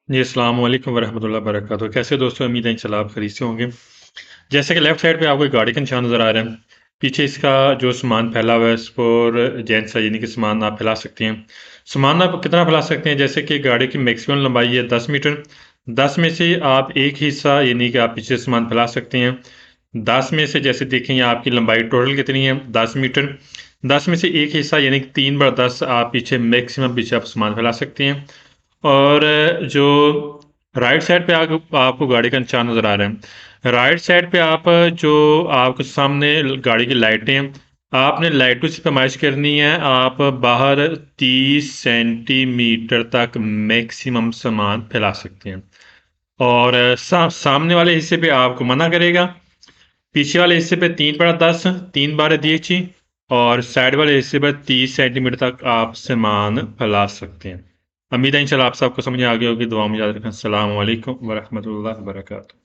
जी, अस्सलाम वालेकुम वरहमतुल्लाहि वबरकातुहू। कैसे हो दोस्तों? उम्मीद है इंशाल्लाह आप खैरियत से होंगे। जैसे कि लेफ्ट साइड पे आपको एक गाड़ी का निशान नज़र आ रहा है। पीछे इसका जो सामान फैला हुआ है इस पर जेंट्स यानी कि सामान आप फैला सकते हैं। सामान आप कितना फैला सकते हैं? जैसे कि गाड़ी की मैक्सिमम लंबाई है 10 मीटर। 10 में से आप एक हिस्सा यानी कि आप पीछे सामान फैला सकते हैं। 10 में से जैसे देखें यहाँ आपकी लंबाई टोटल कितनी है? 10 मीटर। 10 में से एक हिस्सा यानी कि 3/10 आप पीछे मैक्सिमम पीछे आप सामान फैला सकते हैं। और जो राइट साइड पे आपको गाड़ी का निशान नज़र आ रहा है। राइट साइड पे आप जो आपके सामने गाड़ी की लाइटें हैं, आपने लाइटों से पैमाइश करनी है। आप बाहर 30 सेंटीमीटर तक मैक्सिमम सामान फैला सकते हैं। और सामने वाले हिस्से पे आपको मना करेगा। पीछे वाले हिस्से पे 3/10 3/10 और साइड वाले हिस्से पर 30 सेंटीमीटर तक आप सामान फैला सकते हैं। उम्मीद है इंशाल्लाह आप सबको समझ आ गया होगी। दुआ में याद रखें। अस्सलाम वालेकुम वरहमतुल्लाहि वबरकातुहू।